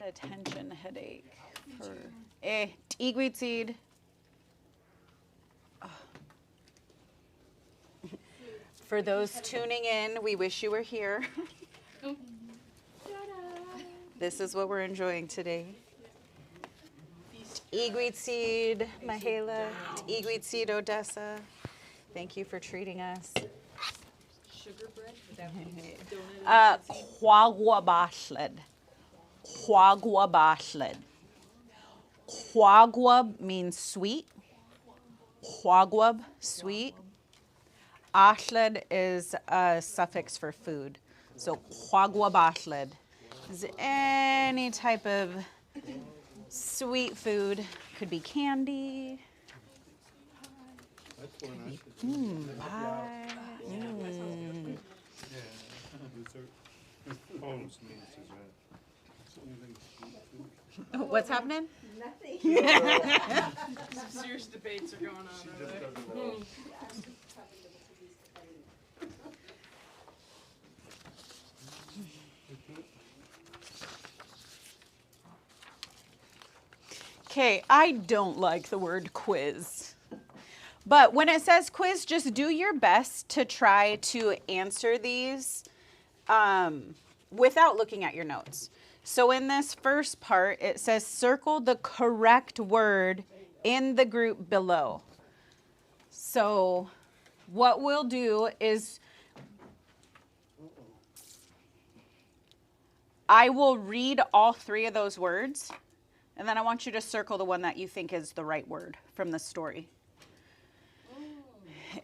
a tension headache. Egweed seed. Oh. For those tuning in, we wish you were here. This is what we're enjoying today. Egweed seed, Mahela. Egweed seed, Odessa. Thank you for treating us. Sugar bread? Quagwa bashled. Quagwa means sweet. Quagwab, sweet. Ashled is a suffix for food. So quagwa bashled is any type of sweet food. Could be candy. Pie. What's happening? Nothing. Some serious debates are going on over there. Okay, I don't like the word quiz. But when it says quiz, just do your best to try to answer these without looking at your notes. So in this first part, it says circle the correct word in the group below. So what we'll do is I will read all three of those words, and then I want you to circle the one that you think is the right word from the story.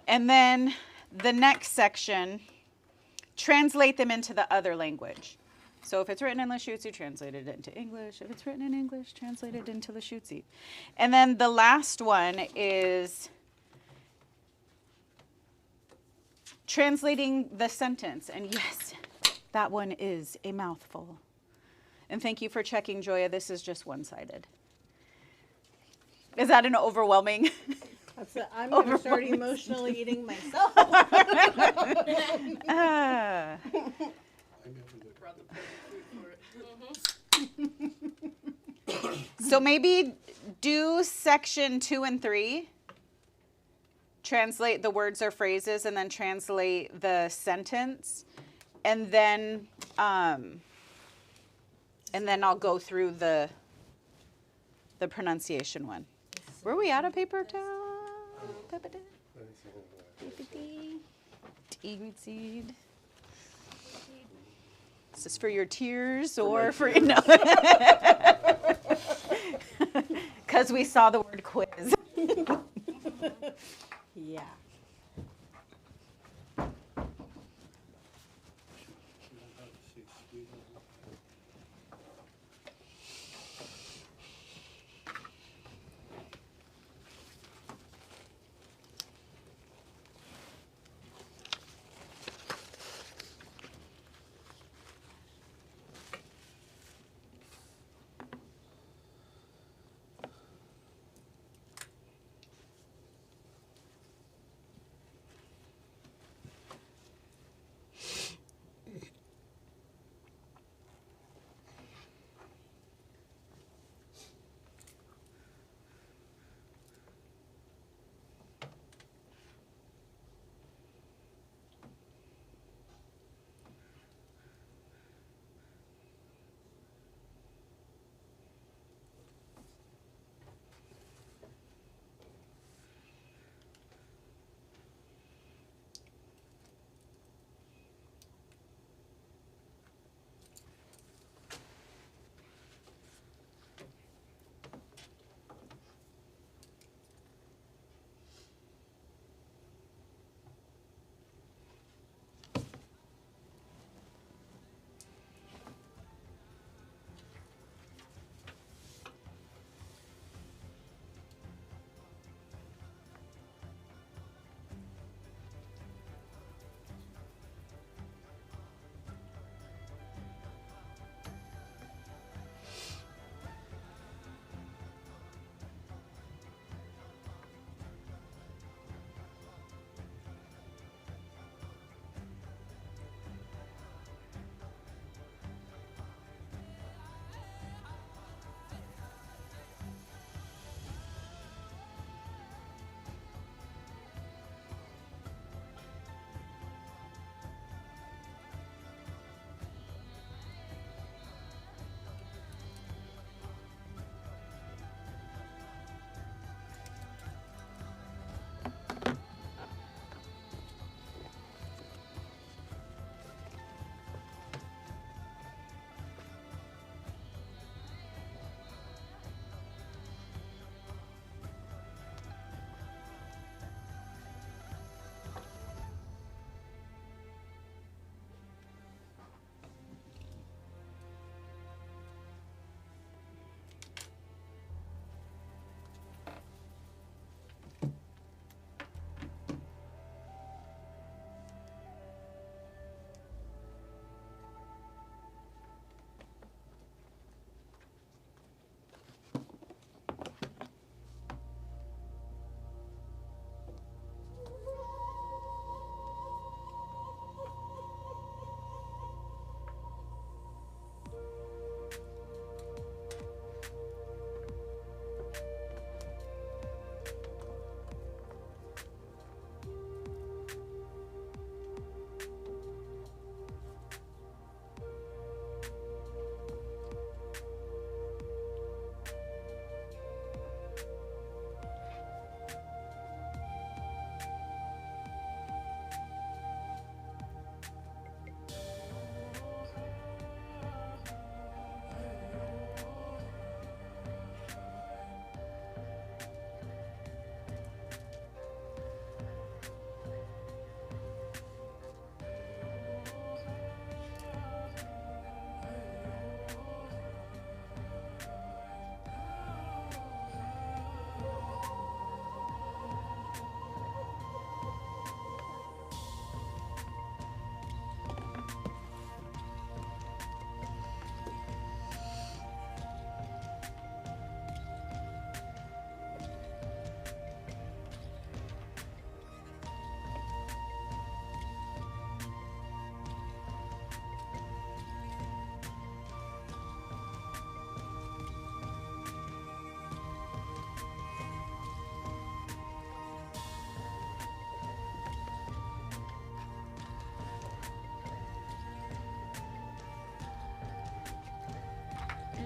And then the next section, translate them into the other language. So if it's written in Lushootseed, translate it into English. If it's written in English, translate it into Lushootseed. And then the last one is translating the sentence. And yes, that one is a mouthful. And thank you for checking, Joya. This is just one-sided. Is that an overwhelming? I'm going to start emotionally eating myself. So maybe do section 2 and 3. Translate the words or phrases and then translate the sentence. And then I'll go through the pronunciation one. Were we out of paper towel? Egweed seed. Is this for your tears or for no? Because we saw the word quiz. Yeah.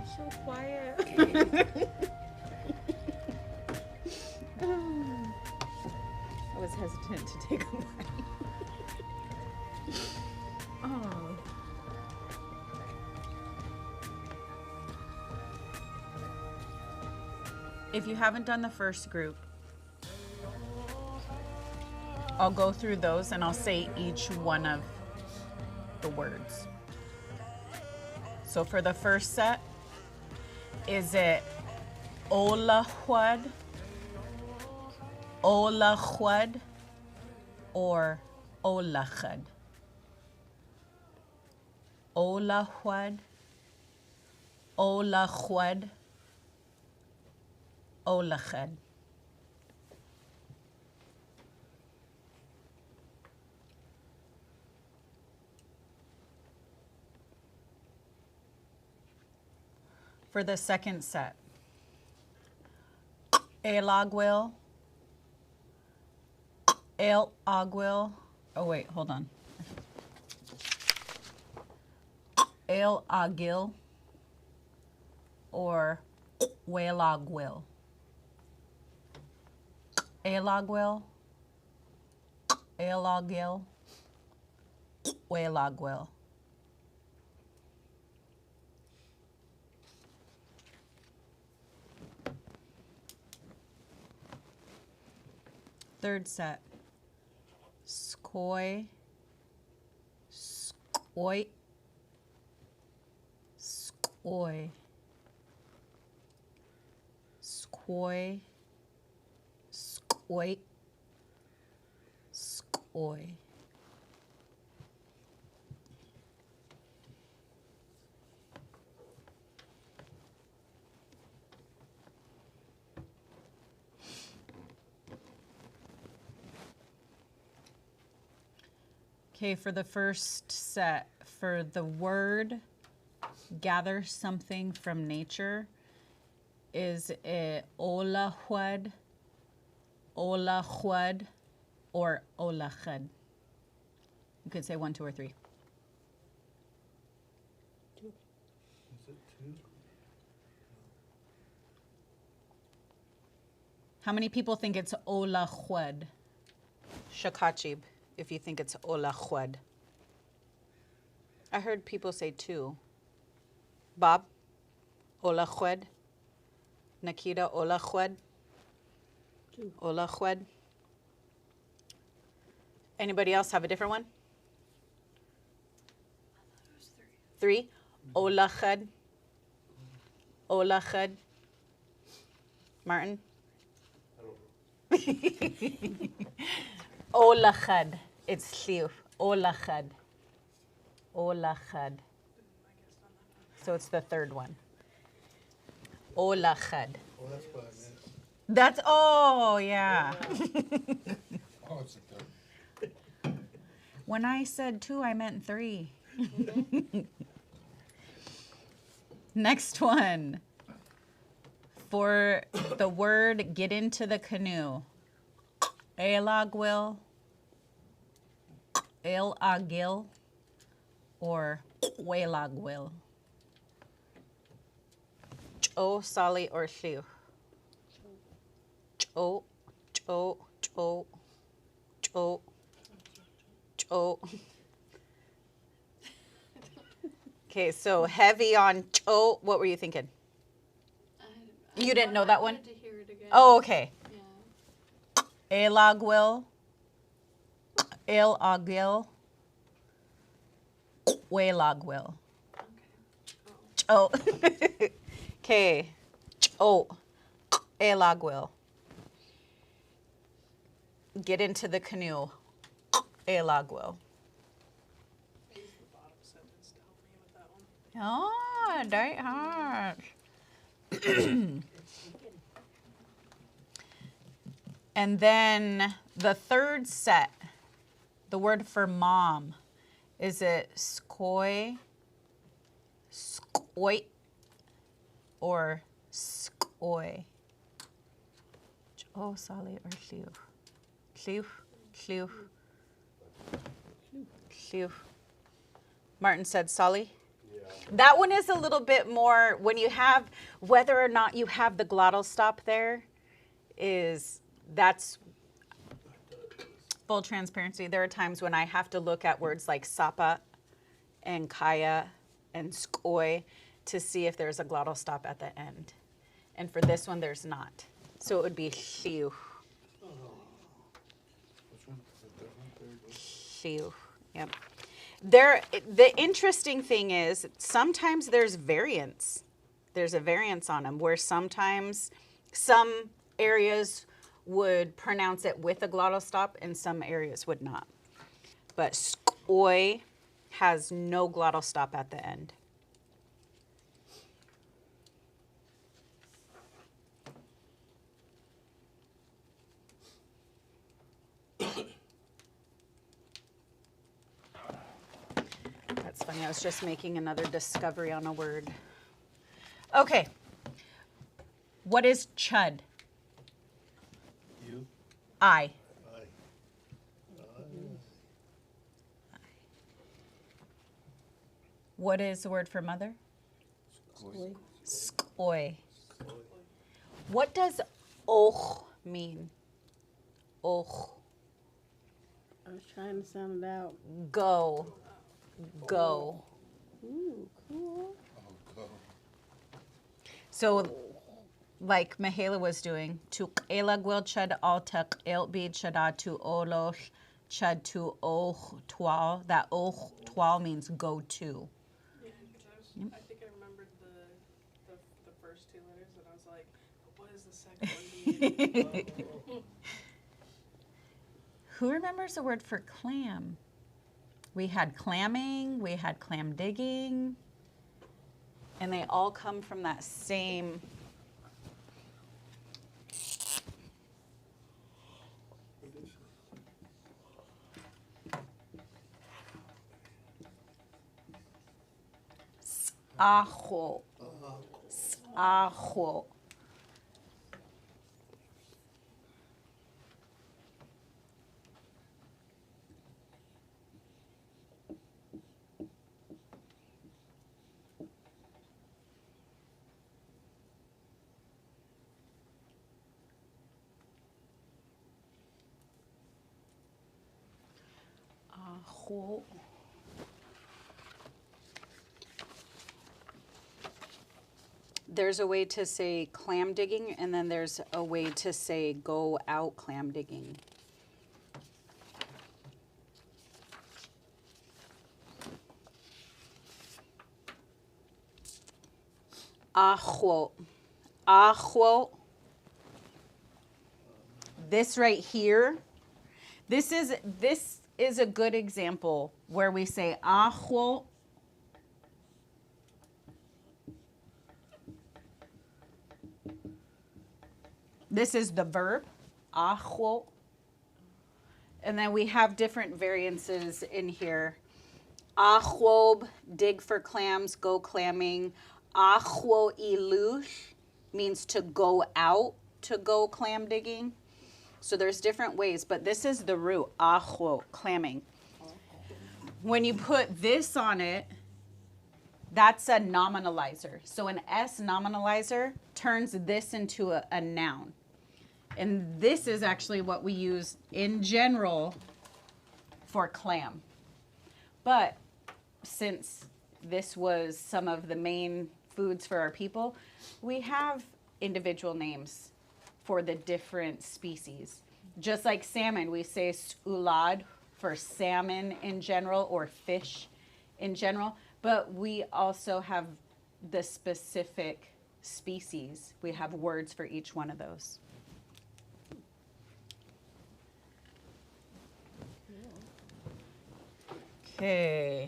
So quiet. I was hesitant to take a bite. Oh. If you haven't done the first group, I'll go through those and I'll say each one of the words. So for the first set, is it Olahwad, Olahwad, or Olachad? Olahwad, Olahwad, Olachad. For the second set, El Aguil, El Aguil. Oh wait, hold on. El Agil or Huelaguil. El Aguil, El Agil, Huelaguil. Third set, Skoy, Skoy, Skoy, Skoy, Skoy, Skoy. Okay, for the first set, for the word gather something from nature, is it Olahwad, Olahwad, or Olachad? You could say 1, 2, or 3. Is it 2? How many people think it's Olahwad? Shakachib, if you think it's Olahwad. I heard people say 2. Bob, Olahwad. Nikita, Olahwad. 2. Olahwad. Anybody else have a different one? It was 3. 3. Olachad. Olachad. Martin? Olachad. It's Shliuf. Olachad. Olachad. So it's the third one. Olachad. Oh, that's what I meant. That's, oh, yeah. Oh, it's a 3rd. When I said 2, I meant 3. Next one. For the word get into the canoe. El Aguil, El Agil, or Huelaguil. Cho, Sali, or Shiu. Cho, Cho, Cho, Cho, Cho. Okay, so heavy on Cho. What were you thinking? You didn't know that one? I wanted to hear it again. Oh, okay. Yeah. El Aguil, El Agil, Huelaguil. Okay. Oh. Cho. Okay. Cho. El Aguil. Get into the canoe. El Aguil. I used the bottom sentence to help me with that one. Oh, die hard. And then the third set, the word for mom, is it skoy, skoy, or skoy? Oh, Sali or Shiu? Shiu, Shiu, Shiu. Martin said Sali. Yeah. That one is a little bit more, when you have, whether or not you have the glottal stop there, that's full transparency. There are times when I have to look at words like sapa and kaya and skoi to see if there's a glottal stop at the end. And for this one, there's not. So it would be shiu. Which one? Is it that one? There it is. Shiu. Yep. The interesting thing is sometimes there's variance. There's a variance on them where sometimes some areas would pronounce it with a glottal stop and some areas would not. But skoi has no glottal stop at the end. That's funny. I was just making another discovery on a word. Okay. What is chud? You? I. I. What is the word for mother? Skoi. Skoi. What does och mean? Och. I was trying to sound it out. Go. Go. Ooh, cool. Oh, go. So, like Mihaela was doing, tu ela gwil chud altak elbid chada tu olosh chud tu och twal. That och twal means go to. Yeah, because I think I remembered the first two letters, and I was like, what is the second one mean? Who remembers the word for clam? We had clamming, we had clam digging, and they all come from that same. Ajo. Ajo. Ajo. There's a way to say clam digging, and then there's a way to say go out clam digging. Ajo. Ajo. This right here, this is a good example where we say ajo. This is the verb, ajo. And then we have different variances in here. Ajob, dig for clams, go clamming. Ajo ilush means to go out, to go clam digging. So there's different ways, but this is the root, ajo, clamming. When you put this on it, that's a nominalizer. So an S nominalizer turns this into a noun. And this is actually what we use in general for clam. But since this was some of the main foods for our people, we have individual names for the different species. Just like salmon, we say ulad for salmon in general or fish in general, but we also have the specific species. We have words for each one of those. Okay.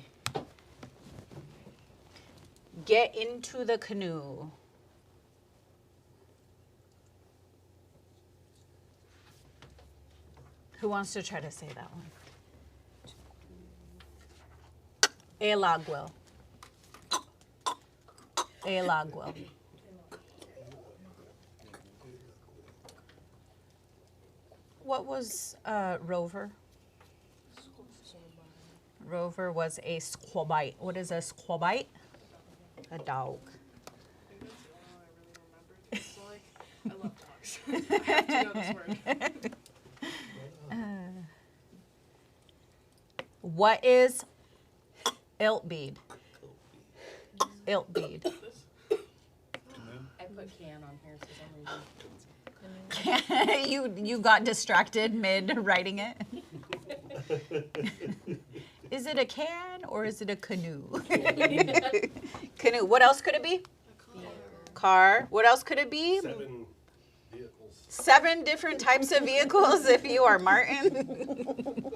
Get into the canoe. Who wants to try to say that one? El agua. El agua. What was Rover? Rover was a squabite. What is a squabite? A dog. I think that's the only one I really remembered. So, like, I love dogs. I have to know this word. What is iltbead? Iltbead. This? I put can on here for some reason. You got distracted mid writing it. Is it a can or is it a canoe? Canoe. What else could it be? Car. What else could it be? 7 vehicles. 7 different types of vehicles if you are Martin.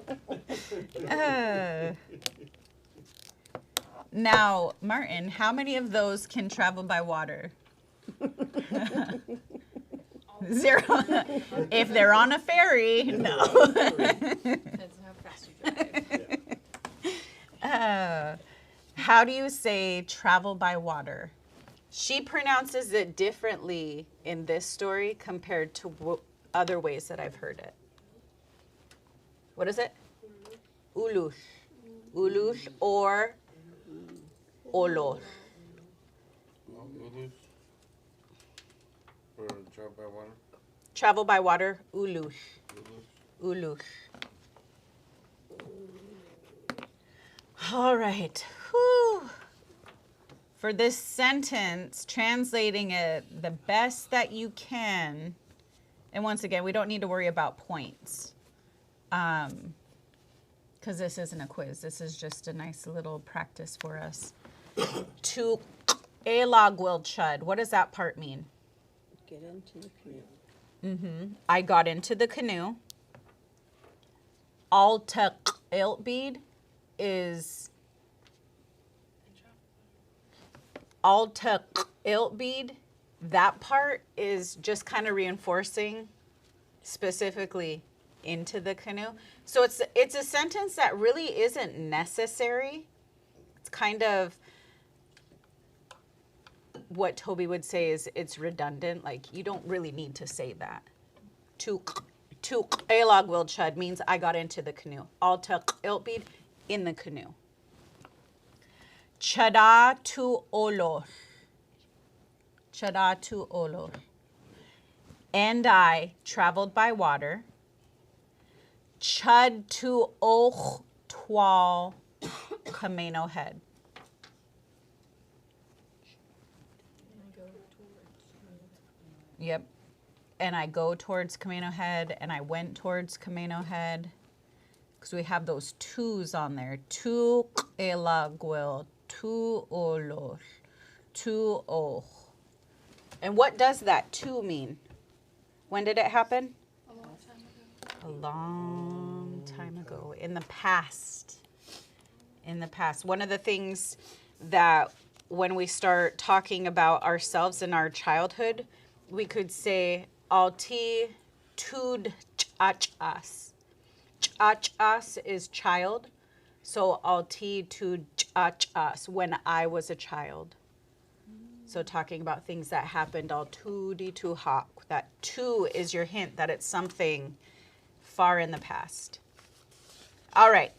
Now, Martin, how many of those can travel by water? 0. If they're on a ferry, no. Depends on how fast you drive. How do you say travel by water? She pronounces it differently in this story compared to other ways that I've heard it. What is it? Ulush. Ulush or olor. Ulus. For travel by water. Travel by water, ulush. Ulus. Ulush. All right. Whew. For this sentence, translating it the best that you can, and once again, we don't need to worry about points, because this isn't a quiz. This is just a nice little practice for us. To elagwil chud. What does that part mean? Get into the canoe. I got into the canoe. Alta iltbead is Alta iltbead. That part is just kind of reinforcing specifically into the canoe. So it's a sentence that really isn't necessary. It's kind of what Toby would say is it's redundant. Like, you don't really need to say that. To elagwil chud means I got into the canoe. Alta iltbead, in the canoe. Chada tu olor. Chada tu olor. And I traveled by water. Chud tu och twal camino head. Yep. And I go towards Camino Head, and I went towards Camino Head, because we have those twos on there. Tu elagwil, tu olor, tu och. And what does that tu mean? When did it happen? A long time ago. A long time ago. In the past. In the past. One of the things that when we start talking about ourselves in our childhood, we could say, alti tud chachas. Chachas is child. So alti tud chachas, when I was a child. So talking about things that happened al tudi tu hak. That tu is your hint that it's something far in the past. All right.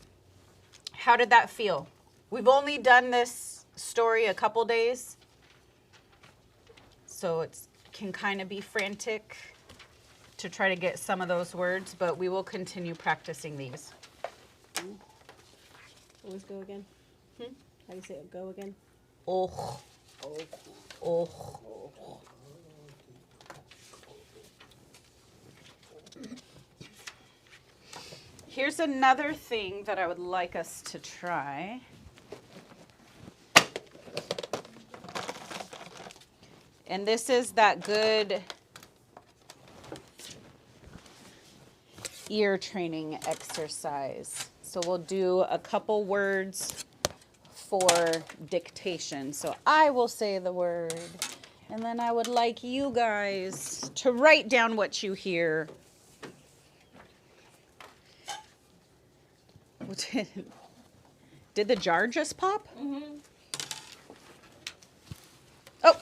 How did that feel? We've only done this story a couple days, so it can kind of be frantic to try to get some of those words, but we will continue practicing these. Always go again. How do you say it? Go again. Och. Och. Here's another thing that I would like us to try. And this is that good ear training exercise. So we'll do a couple words for dictation. So I will say the word, and then I would like you guys to write down what you hear. Did the jar just pop? Mm-hmm. Oh.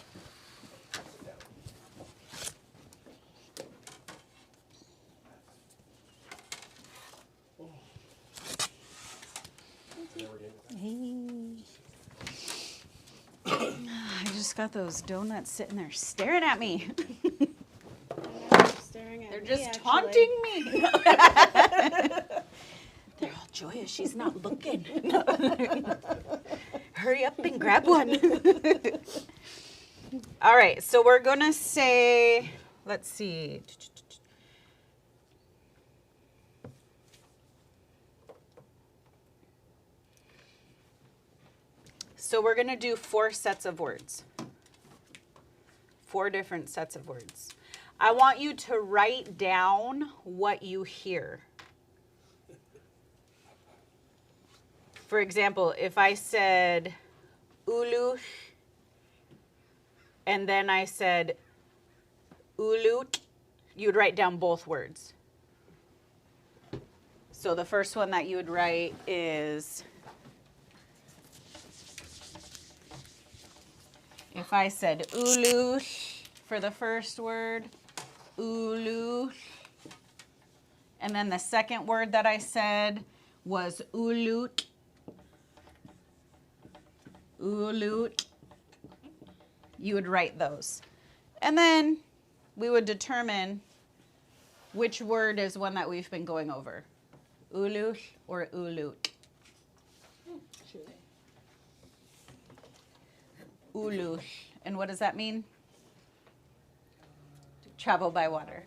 Hey. got those donuts sitting there staring at me. Staring at They're me, just actually. taunting me. They're all joyous. She's not looking. Hurry up and grab one. All right, so we're going to say, let's see. So we're going to do 4 sets of words. 4 different sets of words. I want you to write down what you hear. For example, if I said ulu and then I said ulut, you'd write down both words. So the first one that you would write is, if I said ulu for the first word, ulu, and then the second word that I said was ulut, ulut, you would write those. And then we would determine which word is one that we've been going over, ulu or ulut. Ulu. And what does that mean? Travel by water.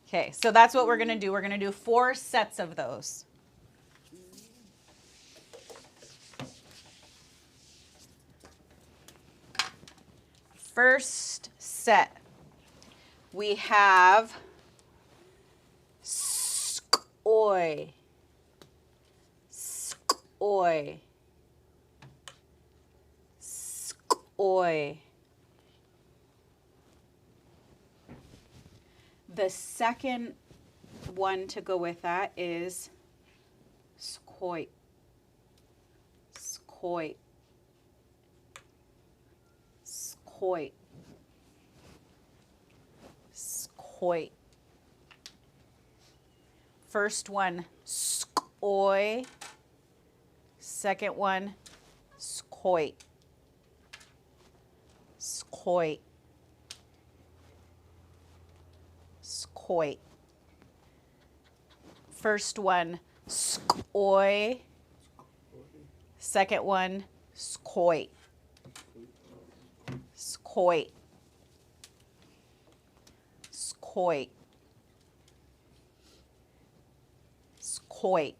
Okay, so that's what we're going to do. We're going to do 4 sets of those. First set, we have skoy. Skoy. Skoy. The second one to go with that is skoy. Skoy. Skoy. Skoy. First one, skoy. Second one, skoy. Skoy. Skoy. First one, skoy. Second one, skoy. Skoy. Skoy. Skoy.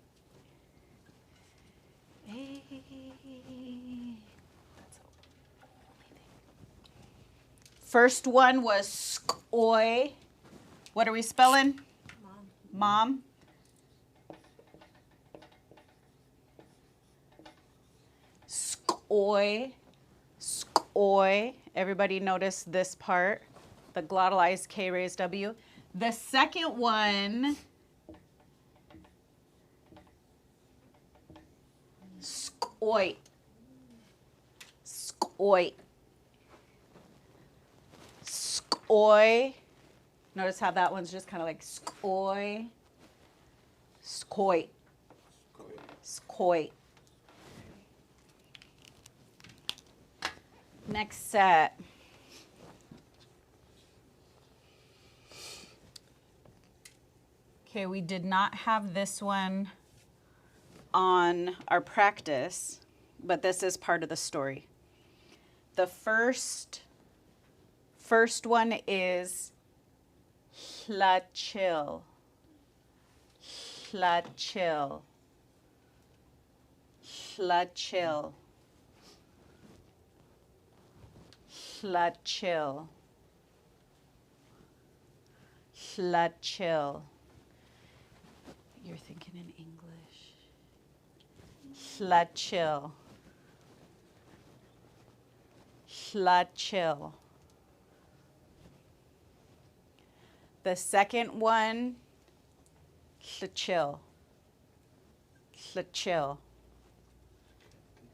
First one was skoy. What are we spelling? Mom. Skoy. Skoy. Everybody notice this part, the glottalized K raised W. The second one, skoy. Skoy. Skoy. Notice how that one's just kind of like skoy. Skoy. Skoy. Next set. Okay, we did not have this one on our practice, but this is part of the story. The first one is hlachil. Hlachil. Hlachil. Hlachil. Hlachil. You're thinking in English. Hlachil. Hlachil. The second one, hlachil. Hlachil.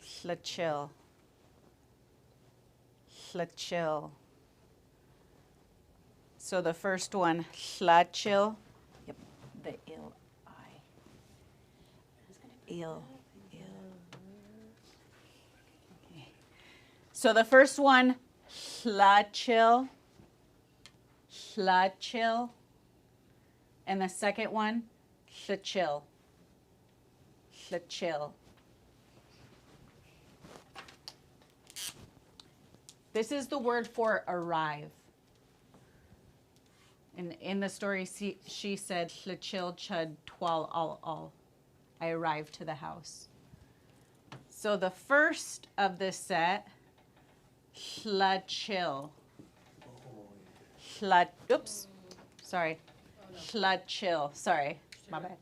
Hlachil. Hlachil. So the first one, hlachil. Yep, the ill I. Ill. Okay. So the first one, hlachil, hlachil. And the second one, hlachil, hlachil. This is the word for arrive. In the story, she said, hlachil chud twal al. I arrived to the house. So the first of this set, hlachil. Oops, sorry. Hlachil, sorry, my bad.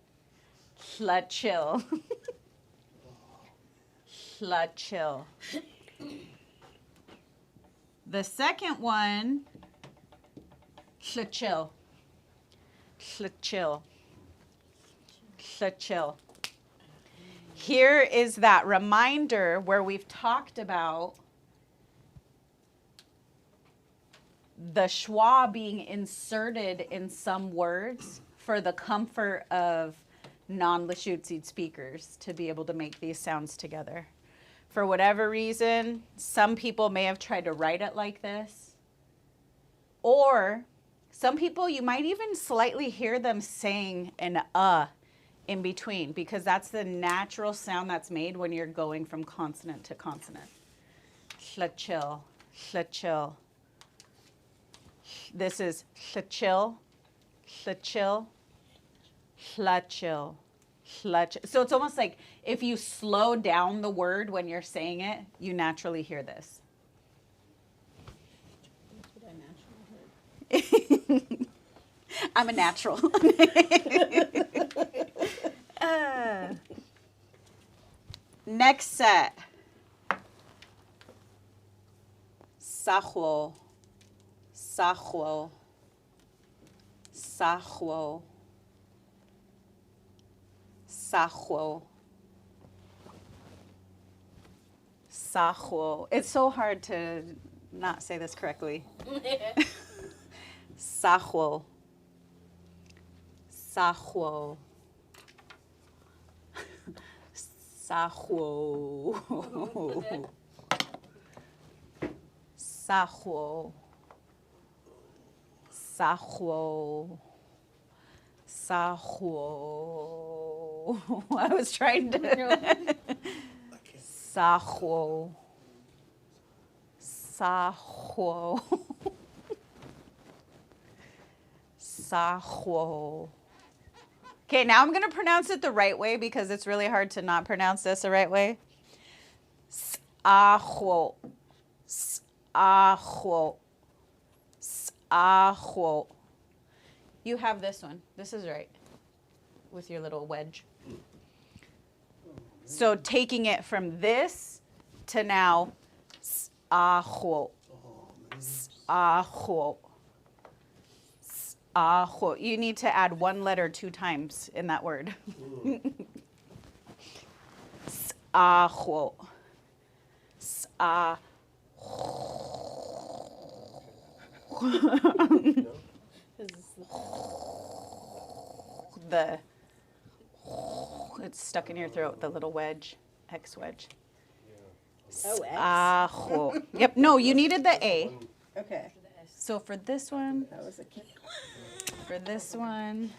Hlachil. Hlachil. The second one, hlachil. Hlachil. Hlachil. Here is that reminder where we've talked about the schwa being inserted in some words for the comfort of non-Lushootseed speakers to be able to make these sounds together. For whatever reason, some people may have tried to write it like this. Or some people, you might even slightly hear them saying an in between, because that's the natural sound that's made when you're going from consonant to consonant. Hlachil, hlachil. This is hlachil, hlachil, hlachil, hlachil. So it's almost like if you slow down the word when you're saying it, you naturally hear this. That's what I naturally heard. I'm a natural. Next set. Sahwo. Sahwo. Sahwo. Sahwo. Sahwo. It's so hard to not say this correctly. Sahwo. Sahwo. Sahwo. Sahwo. Sahwo. Sahwo. I was trying to. Sahwo. Sahwo. Sahwo. Okay, now I'm going to pronounce it the right way because it's really hard to not pronounce this the right way. Sahwo. Sahwo. Sahwo. You have this one. This is right. With your little wedge. So taking it from this to now. Sahwo. Sahwo. You need to add one letter 2 times in that word. Sahwo. It's stuck in your throat, the little wedge, X wedge. Oh, X. Sahwo. Yep, no, you needed the A. Okay. So for this one, That was a key. for this one,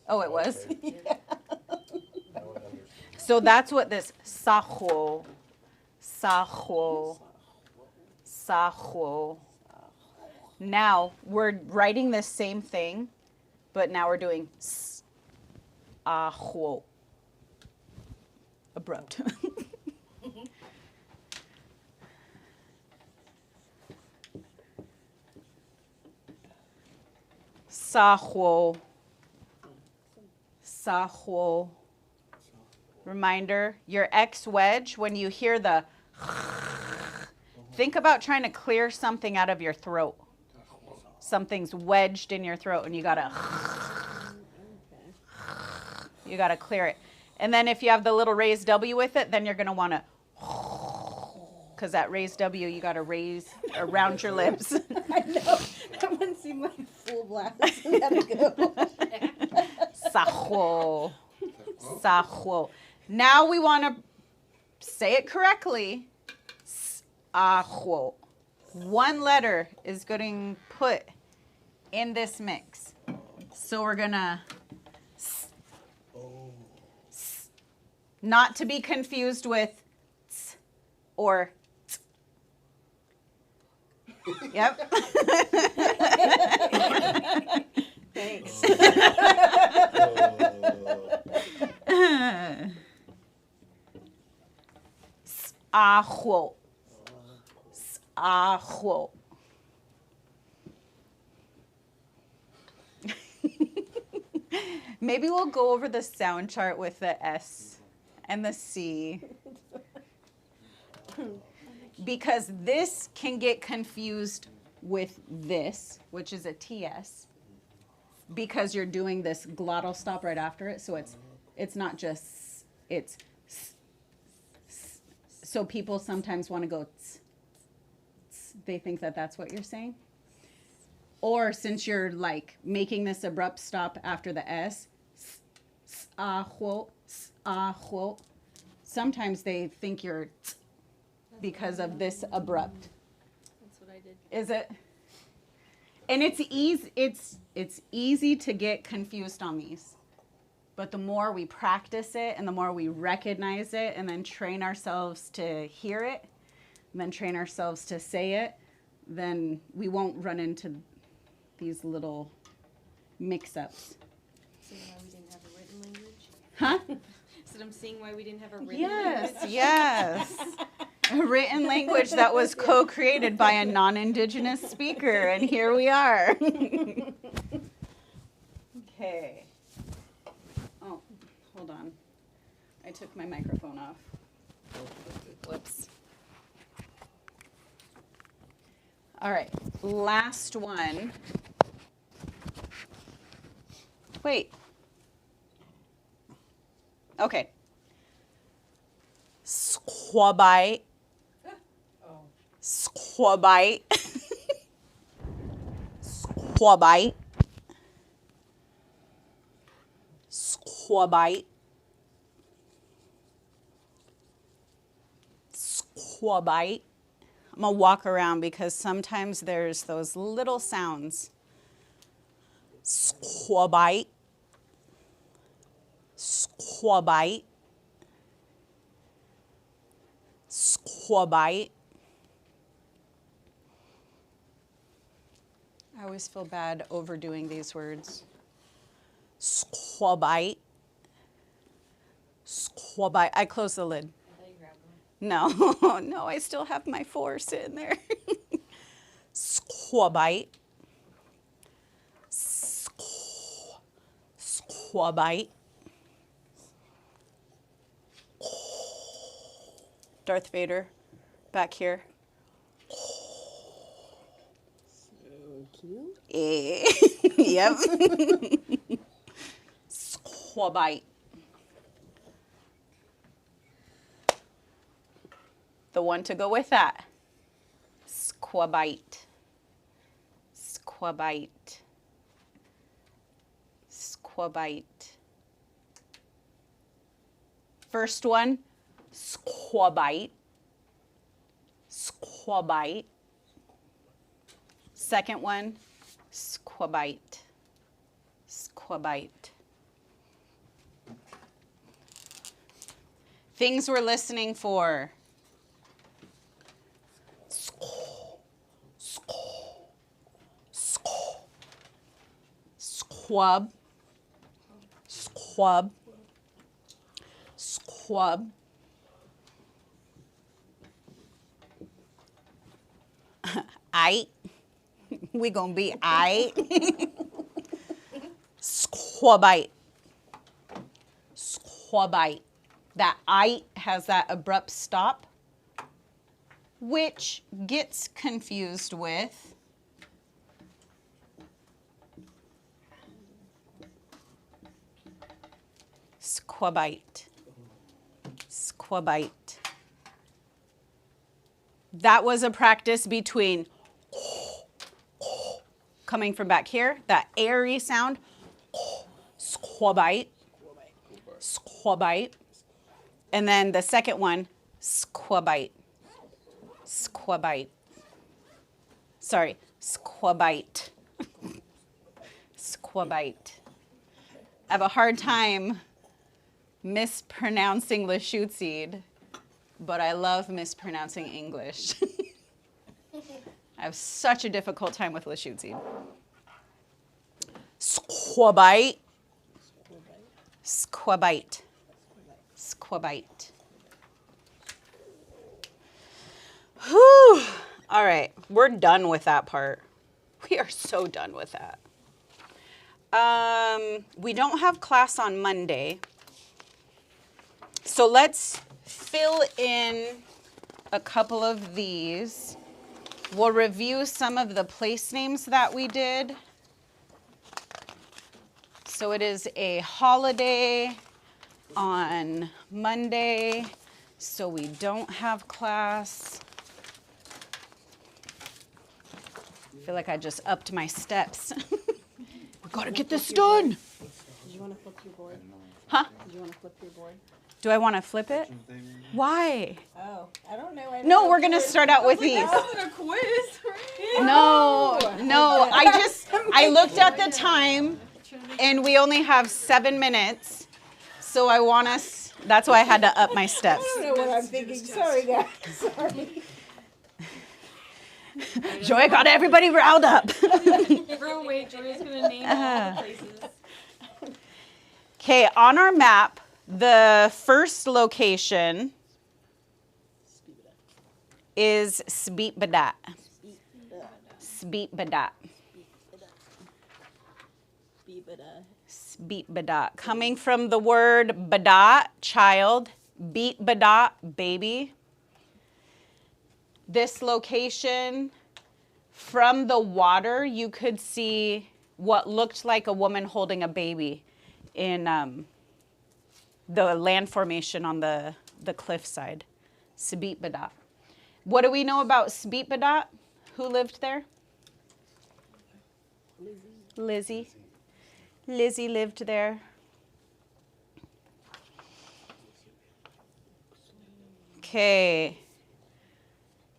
oh, it was? So that's what this sahwo, sahwo, sahwo. Now we're writing the same thing, but now we're doing sahwo. Abrupt. Sahwo. Sahwo. Reminder, your X wedge, when you hear the think about trying to clear something out of your throat. Something's wedged in your throat and you gotta clear it. And then if you have the little raised W with it, then you're gonna wanna, because that raised W you gotta raise around your lips. I know. That one seemed like full blast. We gotta go. Sahwo. Sahwo. Now we want to say it correctly. Ajo. One letter is getting put in this mix. So we're gonna, not to be confused with or. Yep. Thanks. Ajo. Ajo. Maybe we'll go over the sound chart with the S and the C. Because this can get confused with this, which is a TS, because you're doing this glottal stop right after it. So it's not just, it's, so people sometimes want to go, they think that that's what you're saying. Or since you're like making this abrupt stop after the S, sometimes they think you're because of this abrupt. That's what I did. Is it? And it's easy to get confused on these. But the more we practice it and the more we recognize it and then train ourselves to hear it, and then train ourselves to say it, then we won't run into these little mix-ups. Seeing why we didn't have a written language? Huh? So I'm seeing why we didn't have a written Yes, language. yes. A written language that was co-created by a non-Indigenous speaker, and here we are. Okay. Oh, hold on. I took my microphone off. Whoops. All right, last one. Wait. Okay. Squabite. Squabite. Squabite. Squabite. Squabite. I'm going to walk around because sometimes there's those little sounds. Squabite. Squabite. Squabite. I always feel bad overdoing these words. Squabite. Squabite. I close the lid. I thought you grabbed one. No, no, I still have my 4 sitting there. Squabite. Squabite. Darth Vader, back here. So cute. Yep. Squabite. The one to go with that. Squabite. Squabite. Squabite. First one, squabite. Squabite. Second one, squabite. Squabite. Things we're listening for. Squab. Squab. Squab. Aight. We gonna be aight. Squabite. Squabite. That aight has that abrupt stop, which gets confused with squabite. Squabite. That was a practice between coming from back here, that airy sound, squabite, squabite, and then the second one, squabite, Squabite. Sorry, squabite. Squabite. I have a hard time mispronouncing Lushootseed, but I love mispronouncing English. I have such a difficult time with Lushootseed. Squabite. Squabite. Squabite. Whew. All right, we're done with that part. We are so done with that. We don't have class on Monday. So let's fill in a couple of these. We'll review some of the place names that we did. So it is a holiday on Monday, so we don't have class. I feel like I just upped my steps. We gotta get this done. Did you want to flip your board? Huh? Did you want to flip your board? Do I want to flip it? Why? Oh, I don't know. I No, we're gonna start out with these. This isn't a quiz, right? No, I looked at the time and we only have 7 minutes. So I want us, that's why I had to up my steps. I don't know what I'm thinking. Sorry, guys. Sorry. Joy got everybody riled up. Bro, wait, Joy's gonna name all the places. Okay, on our map, the first location is Sbeetbadat. Sbeetbadat. Sbeetbadat. Coming from the word badat, child, beetbadat, baby. This location, from the water, you could see what looked like a woman holding a baby in the land formation on the cliffside. Sbeetbadat. What do we know about Sbeetbadat? Who lived there? Lizzie. Lizzie lived there. Okay.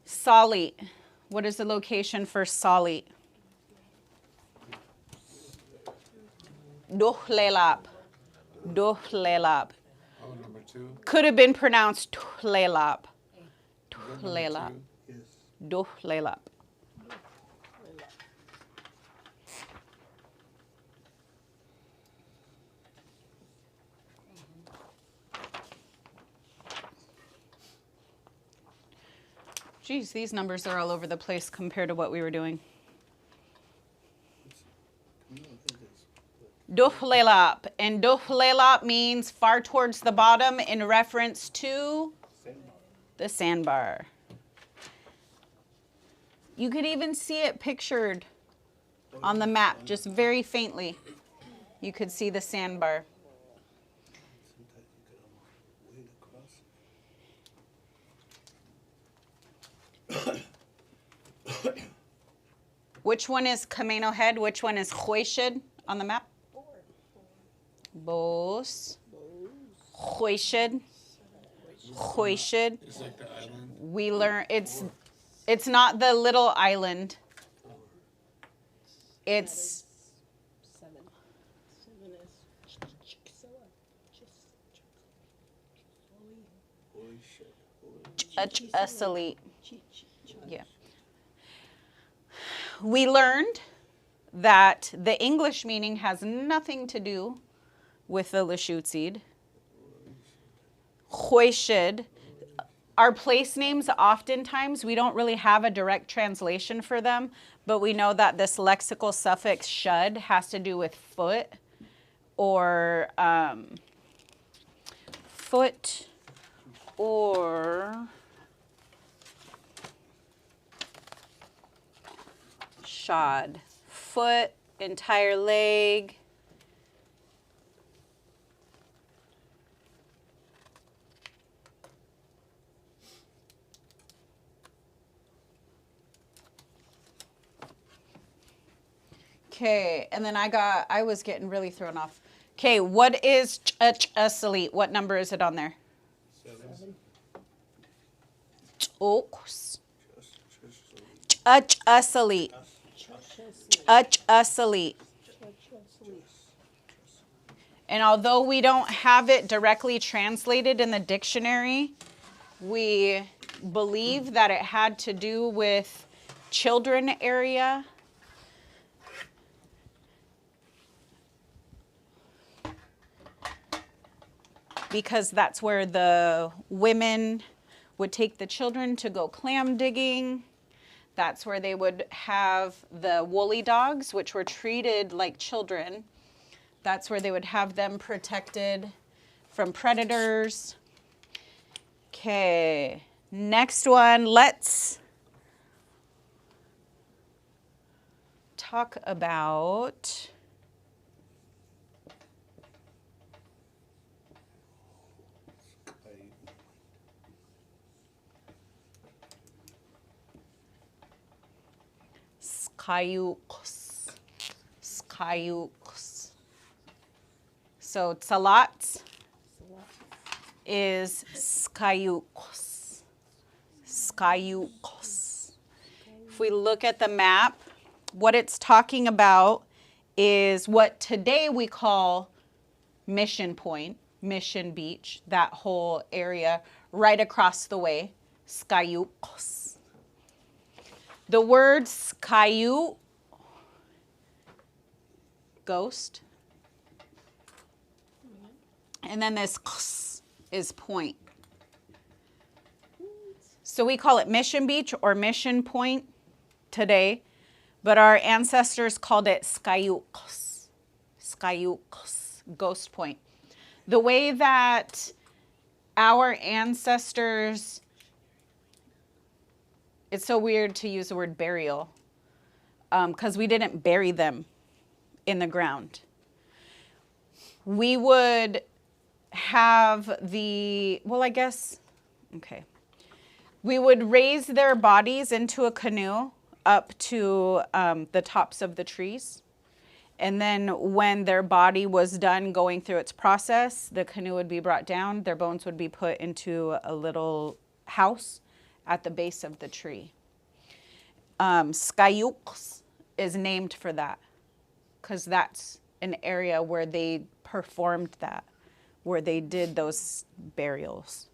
Salit. What is the location for Salit? Tulalip. Tulalip. Oh, number 2. Could have been pronounced Tulalip. Tulalip. Yes. Tulalip. Geez, these numbers are all over the place compared to what we were doing. Tulalip. And Tulalip means far towards the bottom in reference to the sandbar. You could even see it pictured on the map, just very faintly. You could see the sandbar. Which one is Camino Head? Which one is Lushootseed on the map? Bos. Lushootseed. Lushootseed. It's like the island. We learn it's not the little island. It's Seven is Lushootseed. Yeah. We learned that the English meaning has nothing to do with the Lushootseed. Lushootseed. Our place names, oftentimes, we don't really have a direct translation for them, but we know that this lexical suffix shud has to do with foot or foot or shod. Foot, entire leg. Okay, and then I was getting really thrown off. Okay, what is Lushootseed? What number is it on there? 7. Oaks. Lushootseed. Lushootseed. And although we don't have it directly translated in the dictionary, we believe that it had to do with children area. Because that's where the women would take the children to go clam digging. That's where they would have the woolly dogs, which were treated like children. That's where they would have them protected from predators. Okay, next one, let's talk about Skyux. Skyux. So tsalat is Skyux. Skyux. If we look at the map, what it's talking about is what today we call Mission Point, Mission Beach, that whole area right across the way, Skyux. The word skyu, ghost, and then this ks is point. So we call it Mission Beach or Mission Point today, but our ancestors called it Skyux, Skyux, Ghost Point. The way that our ancestors, it's so weird to use the word burial because we didn't bury them in the ground. We would have we would raise their bodies into a canoe up to the tops of the trees. And then when their body was done going through its process, the canoe would be brought down. Their bones would be put into a little house at the base of the tree. Skyux is named for that because that's an area where they performed that, where they did those burials.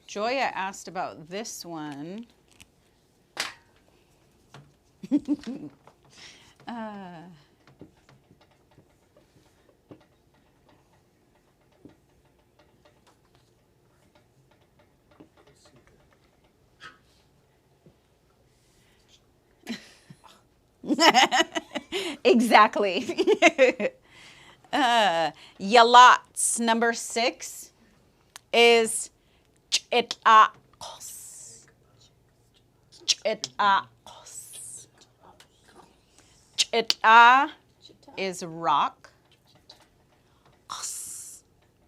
Joya asked about this one. Exactly. Yalats, number 6, is Ch'it'akos. Ch'it'akos. Ch'it'a is rock.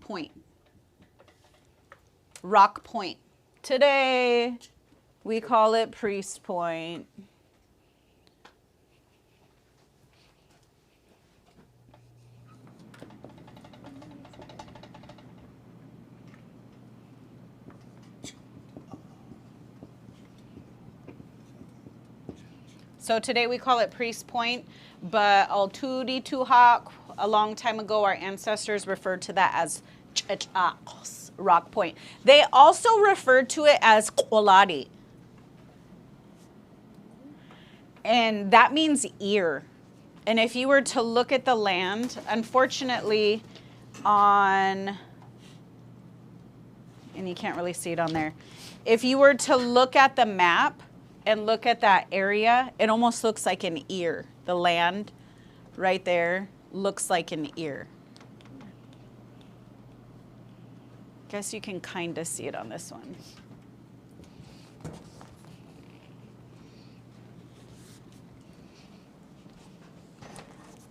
Point. Rock Point. Today, we call it Priest Point. So today we call it Priest Point, but Altudi Tuhak, a long time ago, our ancestors referred to that as Ch'it'akos, Rock Point. They also referred to it as Koladi. And that means ear. And if you were to look at the land, unfortunately, and you can't really see it on there. If you were to look at the map, and look at that area, it almost looks like an ear. The land right there looks like an ear. Guess you can kind of see it on this one.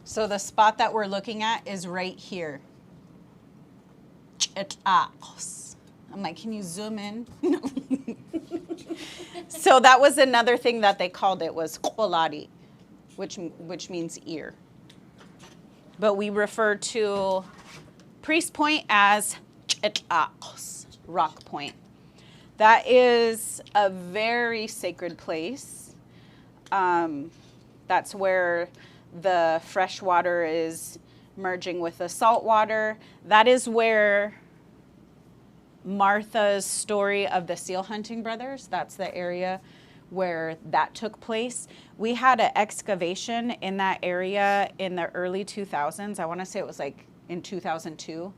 So the spot that we're looking at is right here. I'm like, can you zoom in? No. So that was another thing that they called it was koladi, which means ear. but we refer to Priest Point as Ch'et'aks, Rock Point. That is a very sacred place. That's where the fresh water is merging with the salt water. That is where Martha's story of the seal hunting brothers, that's the area where that took place. We had an excavation in that area in the early 2000s. I want to say it was like in 2002.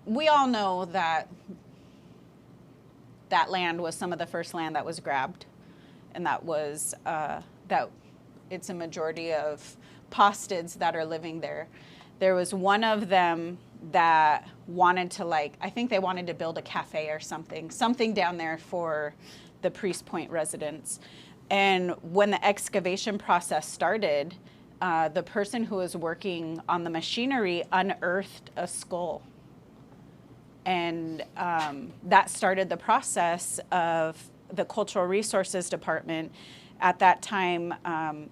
We all know that that land was some of the first land that was grabbed, and that was that it's a majority of Postids that are living there. There was one of them that wanted to, like, I think they wanted to build a cafe or something down there for the Priest Point residents. And when the excavation process started, the person who was working on the machinery unearthed a skull. And that started the process of the Cultural Resources Department. At that time,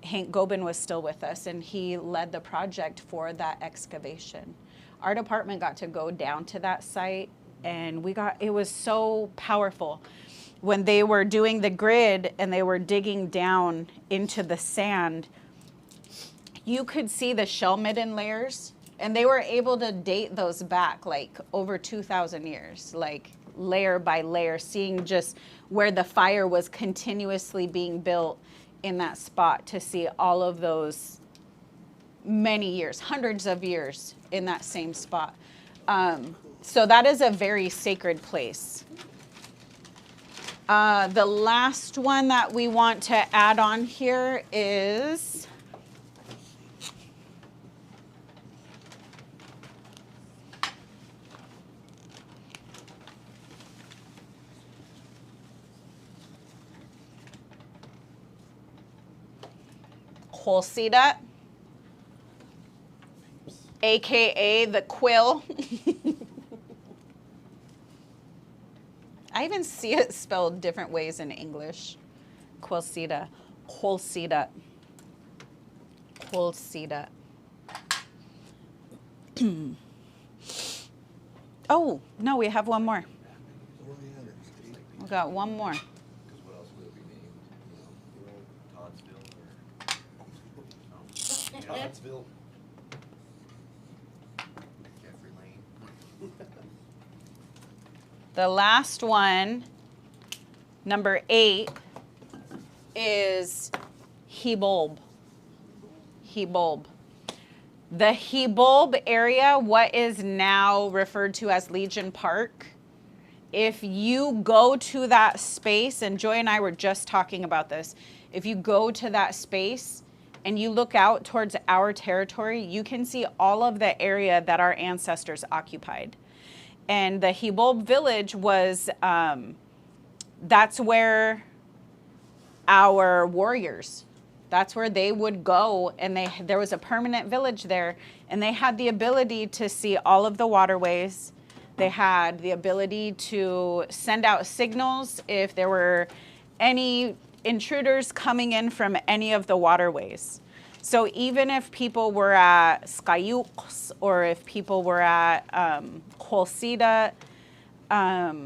Hank Gobin was still with us, and he led the project for that excavation. Our department got to go down to that site, and it was so powerful. When they were doing the grid and they were digging down into the sand, you could see the shell midden layers, and they were able to date those back like over 2,000 years, like layer by layer, seeing just where the fire was continuously being built in that spot to see all of those many years, hundreds of years in that same spot. So that is a very sacred place. The last one that we want to add on here is Holsida, aka the quill. I even see it spelled different ways in English. Quilceda, Holsida, Holsida. Oh, no, we have one more. We got one more. Because what else would it be named? Todsville? Jeffrey Lane? The last one, number 8, is Hebulb. Hebulb. The Hebulb area, what is now referred to as Legion Park, if you go to that space, and Joy and I were just talking about this, if you go to that space and you look out towards our territory, you can see all of the area that our ancestors occupied. And the Hebulb village was, that's where our warriors, that's where they would go, and there was a permanent village there, and they had the ability to see all of the waterways. They had the ability to send out signals if there were any intruders coming in from any of the waterways. So even if people were at Skayuks, or if people were at Holsida, at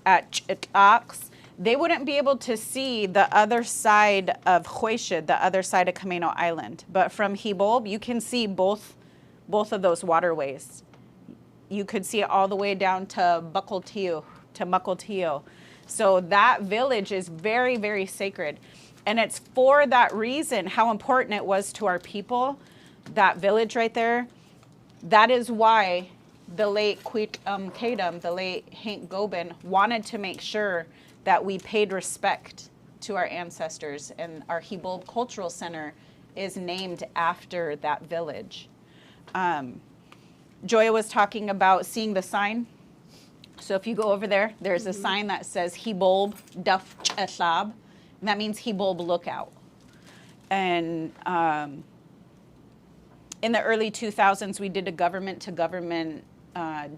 Ch'et'aks, they wouldn't be able to see the other side of Hueshid, the other side of Camino Island. But from Hebulb, you can see both of those waterways. You could see it all the way down to Mukilteo. So that village is very, very sacred. And it's for that reason how important it was to our people, that village right there. That is why the late Kadam, the late Hank Gobin, wanted to make sure that we paid respect to our ancestors. And our Hebulb Cultural Center is named after that village. Joya was talking about seeing the sign. So if you go over there, there's a sign that says Hebulb Daf Ch'etlab, and that means Hebulb Lookout. And in the early 2000s, we did a government-to-government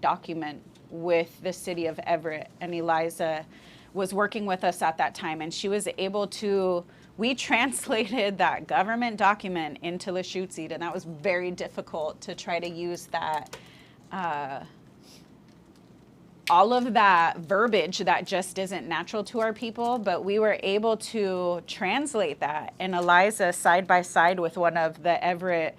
document with the city of Everett, and Eliza was working with us at that time, and she was able to, we translated that government document into Lushootseed, and that was very difficult to try to use that, all of that verbiage that just isn't natural to our people, but we were able to translate that. And Eliza, side by side with one of the Everett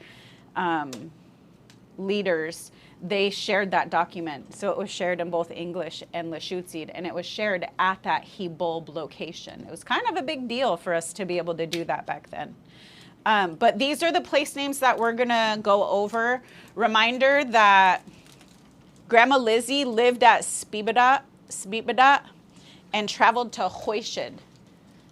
leaders, they shared that document. So it was shared in both English and Lushootseed, and it was shared at that He-Bulb location. It was kind of a big deal for us to be able to do that back then. But these are the place names that we're gonna go over. Reminder that Grandma Lizzie lived at Spibedat and traveled to Hoyshed.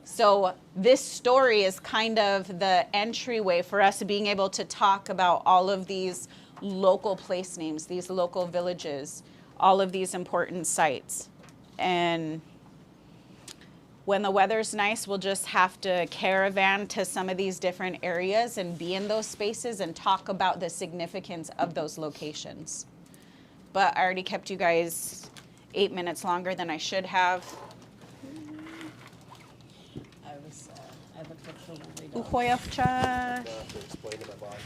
So this story is kind of the entryway for us being able to talk about all of these local place names, these local villages, all of these important sites. And when the weather's nice, we'll just have to caravan to some of these different areas and be in those spaces and talk about the significance of those locations. But I already kept you guys 8 minutes longer than I should have. I looked up the Woolly Dog. Uhoyafcha. To explain to my boss,